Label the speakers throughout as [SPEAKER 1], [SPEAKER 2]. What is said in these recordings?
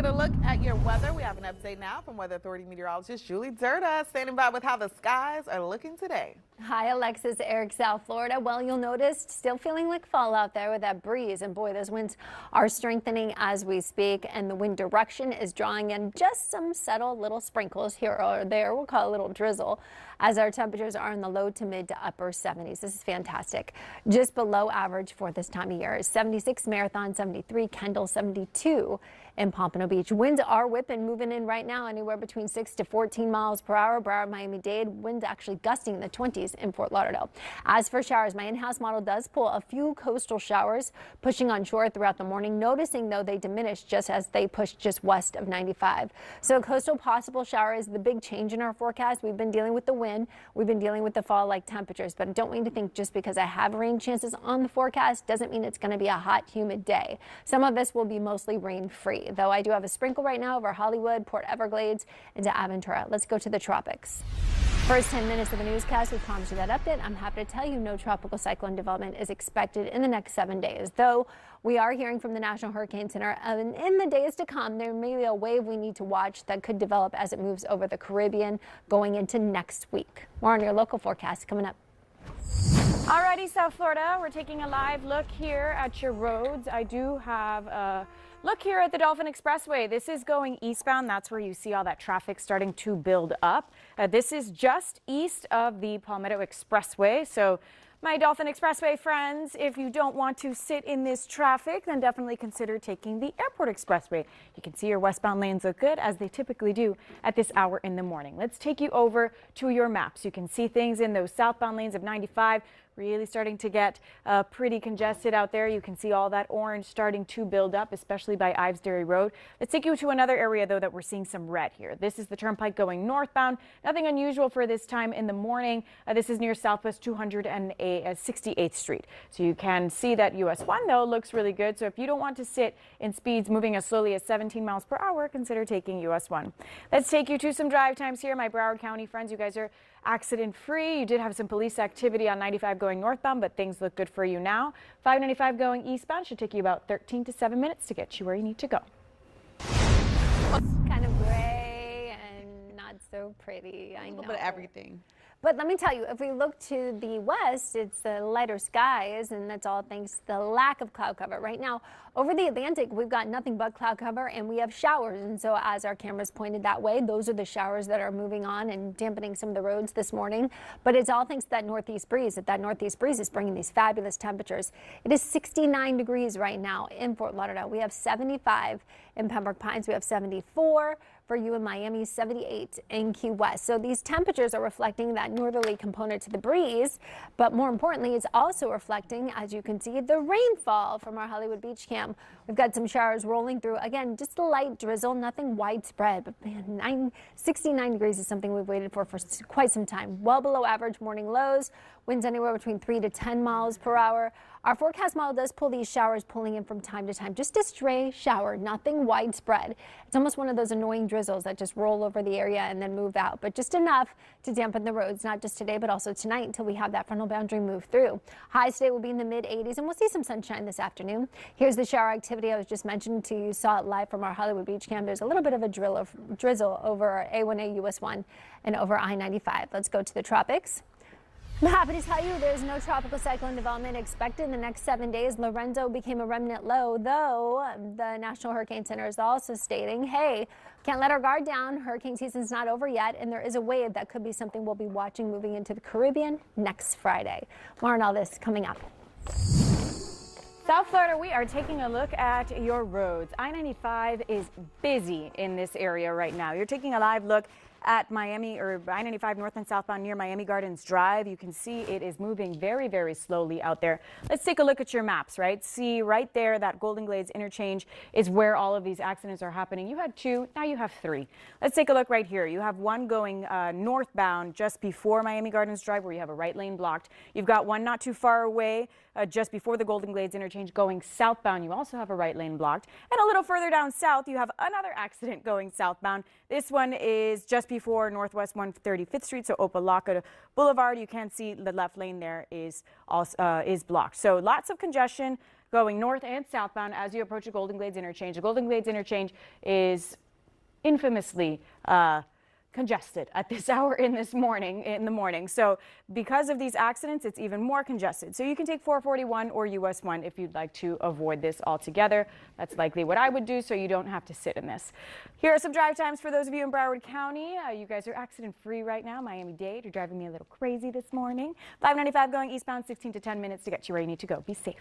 [SPEAKER 1] get a look at your weather. We have an update now from Weather Authority meteorologist Julie Durda standing by with how the skies are looking today.
[SPEAKER 2] Hi, Alexis, Eric, South Florida. Well, you'll notice still feeling like fall out there with that breeze. And boy, those winds are strengthening as we speak. And the wind direction is drawing in just some subtle little sprinkles here or there. We'll call it a little drizzle as our temperatures are in the low to mid to upper 70s. This is fantastic. Just below average for this time of year. 76 Marathon, 73 Kendall, 72 in Pompano Beach. Winds are whipping, moving in right now anywhere between 6 to 14 miles per hour. Broward, Miami-Dade, winds actually gusting in the 20s in Fort Lauderdale. As for showers, my in-house model does pull a few coastal showers pushing on shore throughout the morning. Noticing though they diminish just as they push just west of 95. So coastal possible shower is the big change in our forecast. We've been dealing with the wind. We've been dealing with the fall-like temperatures, but don't want you to think just because I have rain chances on the forecast doesn't mean it's going to be a hot, humid day. Some of this will be mostly rain-free, though I do have a sprinkle right now over Hollywood, Port Everglades, into Aventura. Let's go to the tropics. First 10 minutes of the newscast, we promised you that update. I'm happy to tell you no tropical cyclone development is expected in the next 7 days, though we are hearing from the National Hurricane Center in the days to come there may be a wave we need to watch that could develop as it moves over the Caribbean going into next week. More on your local forecast coming up.
[SPEAKER 3] Alrighty, South Florida, we're taking a live look here at your roads. I do have a look here at the Dolphin Expressway. This is going eastbound. That's where you see all that traffic starting to build up. This is just east of the Palmetto Expressway. So my Dolphin Expressway friends, if you don't want to sit in this traffic, then definitely consider taking the Airport Expressway. You can see your westbound lanes look good, as they typically do at this hour in the morning. Let's take you over to your maps. You can see things in those southbound lanes of 95. Really starting to get pretty congested out there. You can see all that orange starting to build up, especially by Ives Dairy Road. Let's take you to another area, though, that we're seeing some red here. This is the turnpike going northbound. Nothing unusual for this time in the morning. This is near Southwest 268th Street. So you can see that US 1, though, looks really good. So if you don't want to sit in speeds moving as slowly as 17 miles per hour, consider taking US 1. Let's take you to some drive times here. My Broward County friends, you guys are accident free. You did have some police activity on 95 going northbound, but things look good for you now. 595 going eastbound should take you about 13 to 7 minutes to get you where you need to go.
[SPEAKER 2] Kind of gray and not so pretty. I know.
[SPEAKER 1] A little bit of everything.
[SPEAKER 2] But let me tell you, if we look to the west, it's the lighter skies, and that's all thanks to the lack of cloud cover. Right now, over the Atlantic, we've got nothing but cloud cover, and we have showers. And so as our cameras pointed that way, those are the showers that are moving on and dampening some of the roads this morning. But it's all thanks to that northeast breeze. That northeast breeze is bringing these fabulous temperatures. It is 69 degrees right now in Fort Lauderdale. We have 75 in Pembroke Pines. We have 74 for you in Miami, 78 in Key West. So these temperatures are reflecting that northerly component to the breeze, but more importantly, it's also reflecting, as you can see, the rainfall from our Hollywood Beach Cam. We've got some showers rolling through. Again, just a light drizzle, nothing widespread, but man, 69 degrees is something we've waited for quite some time. Well below average morning lows, winds anywhere between 3 to 10 miles per hour. Our forecast model does pull these showers pulling in from time to time, just a stray shower, nothing widespread. It's almost one of those annoying drizzles that just roll over the area and then move out, but just enough to dampen the roads, not just today, but also tonight until we have that frontal boundary move through. Highs today will be in the mid 80s, and we'll see some sunshine this afternoon. Here's the shower activity I was just mentioning to you. You saw it live from our Hollywood Beach Cam. There's a little bit of a drizzle over A1A US 1 and over I-95. Let's go to the tropics. I'm happy to tell you there's no tropical cyclone development expected in the next 7 days. Lorenzo became a remnant low, though the National Hurricane Center is also stating, hey, can't let our guard down. Hurricane season's not over yet, and there is a wave that could be something we'll be watching moving into the Caribbean next Friday. More on all this coming up.
[SPEAKER 3] South Florida, we are taking a look at your roads. I-95 is busy in this area right now. You're taking a live look at Miami or I-95 north and southbound near Miami Gardens Drive. You can see it is moving very, very slowly out there. Let's take a look at your maps, right? See right there, that Golden Glades interchange is where all of these accidents are happening. You had 2, now you have 3. Let's take a look right here. You have one going northbound just before Miami Gardens Drive where you have a right lane blocked. You've got one not too far away just before the Golden Glades interchange going southbound. You also have a right lane blocked. And a little further down south, you have another accident going southbound. This one is just before Northwest 135th Street, so Opelika Boulevard. You can see the left lane there is blocked. So lots of congestion going north and southbound as you approach the Golden Glades interchange. The Golden Glades interchange is infamously congested at this hour in the morning. So because of these accidents, it's even more congested. So you can take 441 or US 1 if you'd like to avoid this altogether. That's likely what I would do, so you don't have to sit in this. Here are some drive times for those of you in Broward County. You guys are accident free right now. Miami-Dade, you're driving me a little crazy this morning. 595 going eastbound, 16 to 10 minutes to get you where you need to go. Be safe.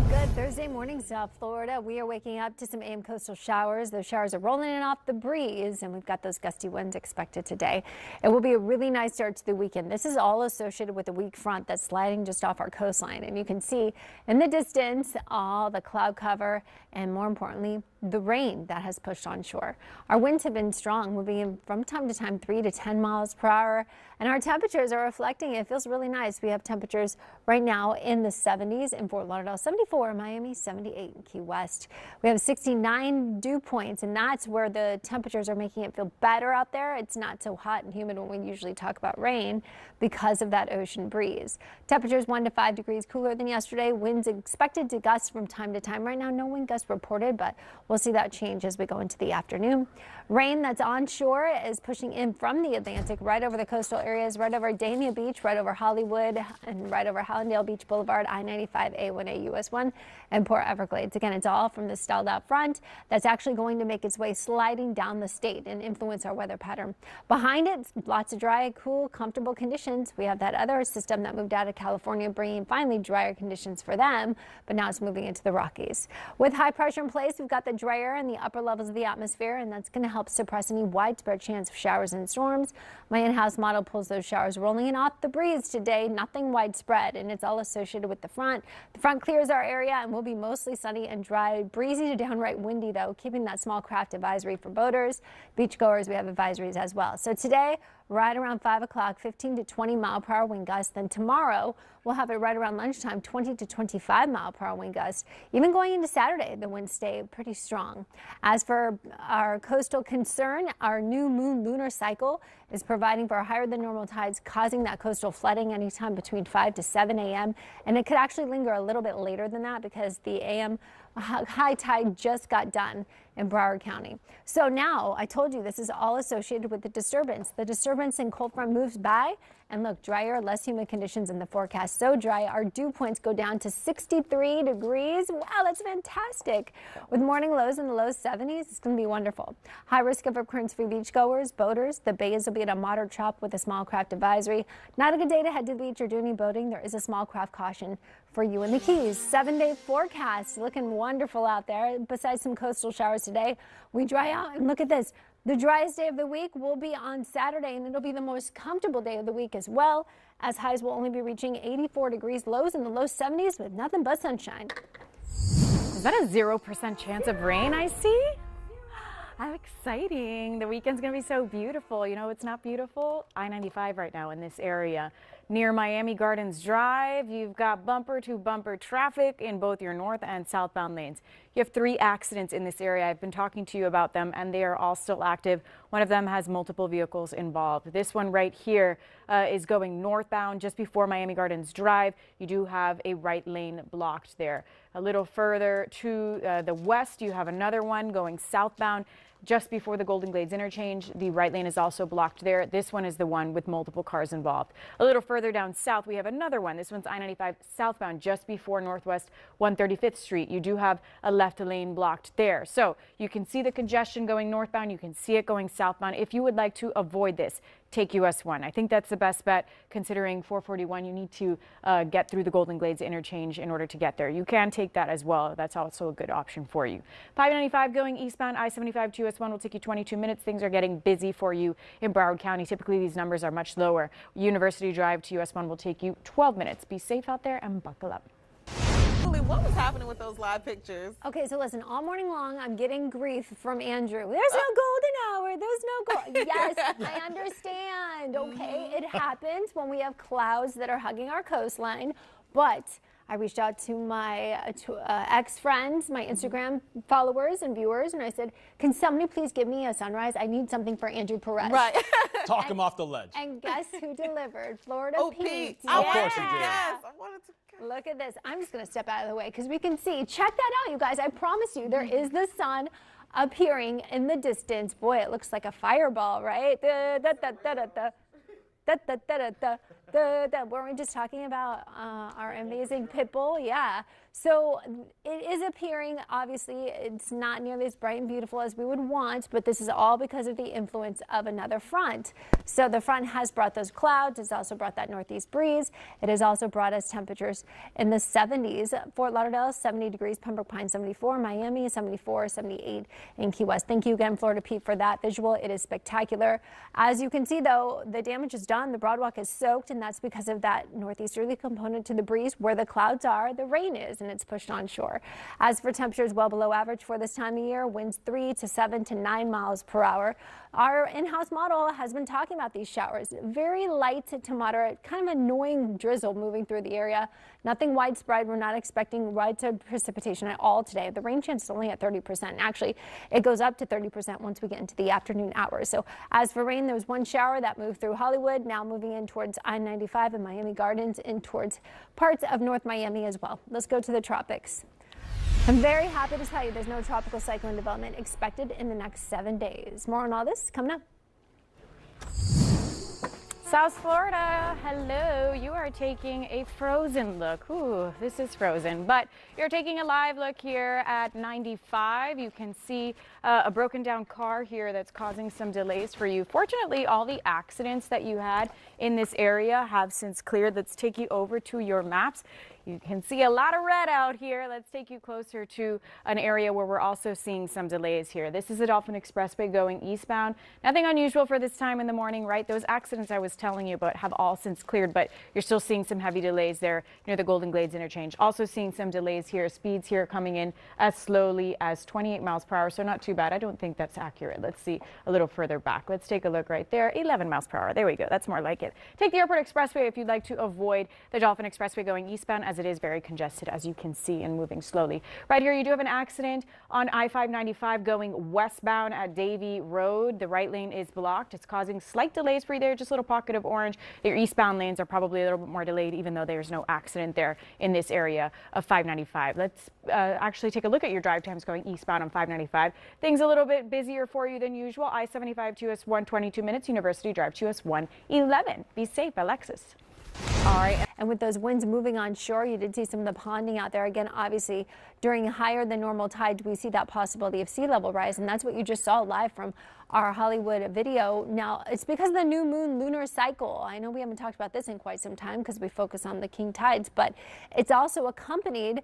[SPEAKER 2] Good Thursday morning, South Florida. We are waking up to some AM coastal showers. Those showers are rolling in off the breeze, and we've got those gusty winds expected today. It will be a really nice start to the weekend. This is all associated with a weak front that's sliding just off our coastline, and you can see in the distance all the cloud cover and, more importantly, the rain that has pushed onshore. Our winds have been strong, moving in from time to time 3 to 10 miles per hour, and our temperatures are reflecting it. It feels really nice. We have temperatures right now in the 70s in Fort Lauderdale, 74 in Miami, 78 in Key West. We have 69 dew points, and that's where the temperatures are making it feel better out there. It's not so hot and humid when we usually talk about rain because of that ocean breeze. Temperatures 1 to 5 degrees cooler than yesterday. Winds expected to gust from time to time. Right now, no wind gusts reported, but we'll see that change as we go into the afternoon. Rain that's onshore is pushing in from the Atlantic right over the coastal areas, right over Dania Beach, right over Hollywood, and right over Hallandale Beach Boulevard, I-95, A1A, US 1, and Port Everglades. Again, it's all from the stalled out front that's actually going to make its way sliding down the state and influence our weather pattern. Behind it, lots of dry, cool, comfortable conditions. We have that other system that moved out of California, bringing finally drier conditions for them, but now it's moving into the Rockies. With high pressure in place, we've got the dry air in the upper levels of the atmosphere, and that's going to help suppress any widespread chance of showers and storms. My in-house model pulls those showers rolling in off the breeze today, nothing widespread, and it's all associated with the front. The front clears our area and will be mostly sunny and dry, breezy to downright windy, though, keeping that small craft advisory for boaters. Beachgoers, we have advisories as well. So today, right around 5 o'clock, 15 to 20 mile per hour wind gusts. Then tomorrow, we'll have it right around lunchtime, 20 to 25 mile per hour wind gusts. Even going into Saturday, the winds stay pretty strong. As for our coastal concern, our new moon lunar cycle is providing for higher than normal tides, causing that coastal flooding anytime between 5 to 7 a.m. And it could actually linger a little bit later than that because the a.m. high tide just got done in Broward County. So now I told you this is all associated with the disturbance. The disturbance in cold front moves by, and look, drier, less humid conditions in the forecast. So dry, our dew points go down to 63 degrees. Wow, that's fantastic. With morning lows in the low 70s, it's going to be wonderful. High risk of occurrence for beachgoers, boaters. The bays will be at a moderate chop with a small craft advisory. Not a good day to head to the beach or do any boating. There is a small craft caution for you in the Keys. 7-day forecast looking wonderful out there. Besides some coastal showers today, we dry out, and look at this. The driest day of the week will be on Saturday, and it'll be the most comfortable day of the week as well, as highs will only be reaching 84 degrees, lows in the low 70s with nothing but sunshine.
[SPEAKER 3] Is that a 0% chance of rain I see? How exciting. The weekend's going to be so beautiful. You know, it's not beautiful. I-95 right now in this area. Near Miami Gardens Drive, you've got bumper to bumper traffic in both your north and southbound lanes. You have 3 accidents in this area. I've been talking to you about them, and they are all still active. One of them has multiple vehicles involved. This one right here is going northbound just before Miami Gardens Drive. You do have a right lane blocked there. A little further to the west, you have another one going southbound. Just before the Golden Glades interchange, the right lane is also blocked there. This one is the one with multiple cars involved. A little further down south, we have another one. This one's I-95 southbound just before Northwest 135th Street. You do have a left lane blocked there. So you can see the congestion going northbound. You can see it going southbound. If you would like to avoid this, take US 1. I think that's the best bet considering 441. You need to get through the Golden Glades interchange in order to get there. You can take that as well. That's also a good option for you. 595 going eastbound I-75 to US 1 will take you 22 minutes. Things are getting busy for you in Broward County. Typically these numbers are much lower. University Drive to US 1 will take you 12 minutes. Be safe out there and buckle up.
[SPEAKER 1] Julie, what was happening with those live pictures?
[SPEAKER 2] Okay, so listen, all morning long, I'm getting grief from Andrew. There's no golden hour. There's no gold. Yes, I understand. Okay, it happens when we have clouds that are hugging our coastline, but I reached out to my ex-friends, my Instagram followers and viewers, and I said, can somebody please give me a sunrise? I need something for Andrew Perez.
[SPEAKER 1] Right.
[SPEAKER 4] Talk him off the ledge.
[SPEAKER 2] And guess who delivered? Florida Pete.
[SPEAKER 1] Of
[SPEAKER 4] course he did.
[SPEAKER 1] Yes, I wanted to.
[SPEAKER 2] Look at this. I'm just going to step out of the way because we can see. Check that out, you guys. I promise you, there is the sun appearing in the distance. Boy, it looks like a fireball, right? Weren't we just talking about our amazing pit bull? Yeah. So it is appearing, obviously, it's not nearly as bright and beautiful as we would want, but this is all because of the influence of another front. So the front has brought those clouds. It's also brought that northeast breeze. It has also brought us temperatures in the 70s. Fort Lauderdale, 70 degrees. Pembroke Pines, 74. Miami, 74, 78 in Key West. Thank you again, Florida Pete, for that visual. It is spectacular. As you can see, though, the damage is done. The Broadwalk is soaked, and that's because of that northeasterly component to the breeze. Where the clouds are, the rain is, and it's pushed on shore. As for temperatures, well below average for this time of year, winds 3 to 7 to 9 miles per hour. Our in-house model has been talking about these showers. Very light to moderate, kind of annoying drizzle moving through the area. Nothing widespread. We're not expecting widespread precipitation at all today. The rain chance is only at 30%. Actually, it goes up to 30% once we get into the afternoon hours. So as for rain, there was one shower that moved through Hollywood, now moving in towards I-95 and Miami Gardens, in towards parts of North Miami as well. Let's go to the tropics. I'm very happy to tell you there's no tropical cyclone development expected in the next 7 days. More on all this coming up.
[SPEAKER 3] South Florida, hello. You are taking a frozen look. Ooh, this is frozen, but you're taking a live look here at 95. You can see a broken down car here that's causing some delays for you. Fortunately, all the accidents that you had in this area have since cleared. Let's take you over to your maps. You can see a lot of red out here. Let's take you closer to an area where we're also seeing some delays here. This is the Dolphin Expressway going eastbound. Nothing unusual for this time in the morning, right? Those accidents I was telling you about have all since cleared, but you're still seeing some heavy delays there near the Golden Glades interchange. Also seeing some delays here. Speeds here coming in as slowly as 28 miles per hour, so not too bad. I don't think that's accurate. Let's see a little further back. Let's take a look right there. 11 miles per hour. There we go. That's more like it. Take the Airport Expressway if you'd like to avoid the Dolphin Expressway going eastbound, as it is very congested, as you can see, and moving slowly. Right here, you do have an accident on I-595 going westbound at Davie Road. The right lane is blocked. It's causing slight delays for you there, just a little pocket of orange. Your eastbound lanes are probably a little bit more delayed, even though there's no accident there in this area of 595. Let's actually take a look at your drive times going eastbound on 595. Things a little bit busier for you than usual. I-75 to US 122 minutes. University Drive to US 111. Be safe, Alexis.
[SPEAKER 2] All right, and with those winds moving on shore, you did see some of the ponding out there. Again, obviously, during higher than normal tides, we see that possibility of sea level rise, and that's what you just saw live from our Hollywood video. Now, it's because of the new moon lunar cycle. I know we haven't talked about this in quite some time because we focus on the king tides, but it's also accompanied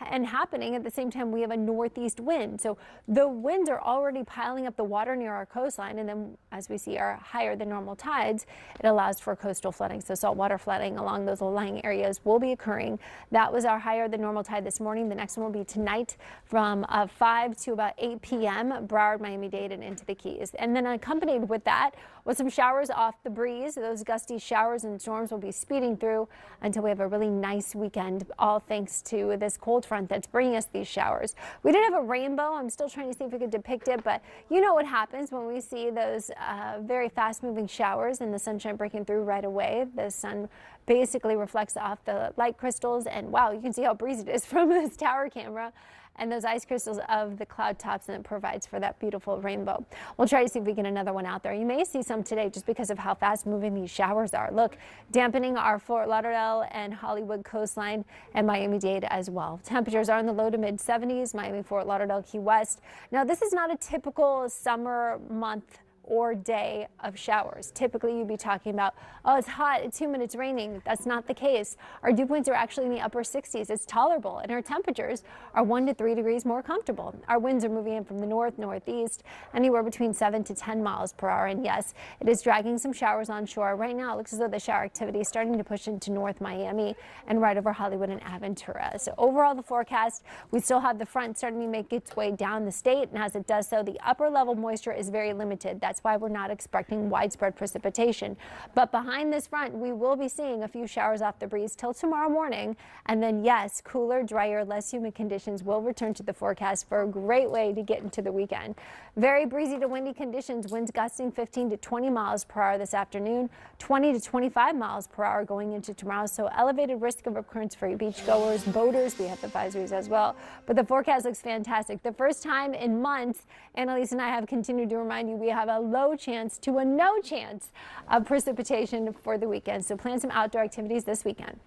[SPEAKER 2] and happening at the same time we have a northeast wind. So the winds are already piling up the water near our coastline, and then as we see our higher than normal tides, it allows for coastal flooding. So saltwater flooding along those low-lying areas will be occurring. That was our higher than normal tide this morning. The next one will be tonight from 5 to about 8 p.m. Broward, Miami-Dade, and into the Keys. And then accompanied with that with some showers off the breeze. Those gusty showers and storms will be speeding through until we have a really nice weekend, all thanks to this cold front that's bringing us these showers. We did have a rainbow. I'm still trying to see if we could depict it, but you know what happens when we see those very fast moving showers and the sunshine breaking through right away. The sun basically reflects off the light crystals, and wow, you can see how breezy it is from this tower camera, and those ice crystals of the cloud tops, and it provides for that beautiful rainbow. We'll try to see if we get another one out there. You may see some today just because of how fast moving these showers are. Look, dampening our Fort Lauderdale and Hollywood coastline and Miami-Dade as well. Temperatures are in the low to mid 70s, Miami, Fort Lauderdale, Key West. Now, this is not a typical summer month or day of showers. Typically, you'd be talking about, oh, it's hot, it's humid, it's raining. That's not the case. Our dew points are actually in the upper 60s. It's tolerable, and our temperatures are 1 to 3 degrees more comfortable. Our winds are moving in from the north, northeast, anywhere between 7 to 10 miles per hour. And yes, it is dragging some showers on shore. Right now, it looks as though the shower activity is starting to push into North Miami and right over Hollywood and Aventura. So overall, the forecast, we still have the front starting to make its way down the state, and as it does so, the upper level moisture is very limited. That's That's why we're not expecting widespread precipitation. But behind this front, we will be seeing a few showers off the breeze till tomorrow morning. And then, yes, cooler, drier, less humid conditions will return to the forecast for a great way to get into the weekend. Very breezy to windy conditions, winds gusting 15 to 20 miles per hour this afternoon, 20 to 25 miles per hour going into tomorrow. So elevated risk of occurrence for beachgoers, boaters. We have advisories as well. But the forecast looks fantastic. The first time in months, Annaliese and I have continued to remind you we have a low chance to a no chance of precipitation for the weekend. So plan some outdoor activities this weekend.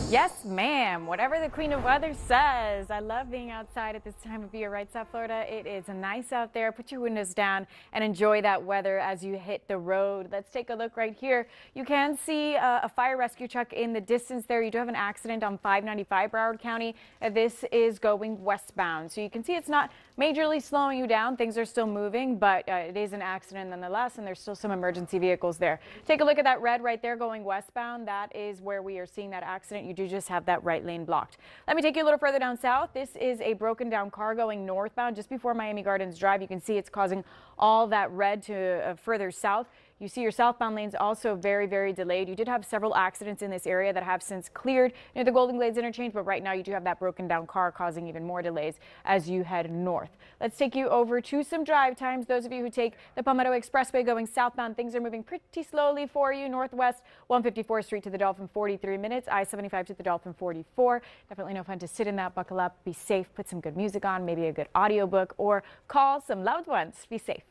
[SPEAKER 3] Yes, ma'am. Whatever the Queen of Weather says. I love being outside at this time of year, right, South Florida? It is nice out there. Put your windows down and enjoy that weather as you hit the road. Let's take a look right here. You can see a fire rescue truck in the distance there. You do have an accident on 595 Broward County. This is going westbound. So you can see it's not majorly slowing you down. Things are still moving, but it is an accident nonetheless, and there's still some emergency vehicles there. Take a look at that red right there going westbound. That is where we are seeing that accident. You do just have that right lane blocked. Let me take you a little further down south. This is a broken down car going northbound just before Miami Gardens Drive. You can see it's causing all that red to further south. You see your southbound lanes also very, very delayed. You did have several accidents in this area that have since cleared near the Golden Glades interchange, but right now you do have that broken down car causing even more delays as you head north. Let's take you over to some drive times. Those of you who take the Palmetto Expressway going southbound, things are moving pretty slowly for you. Northwest 154th Street to the Dolphin, 43 minutes. I-75 to the Dolphin, 44. Definitely no fun to sit in that. Buckle up, be safe, put some good music on, maybe a good audiobook, or call some loved ones. Be safe.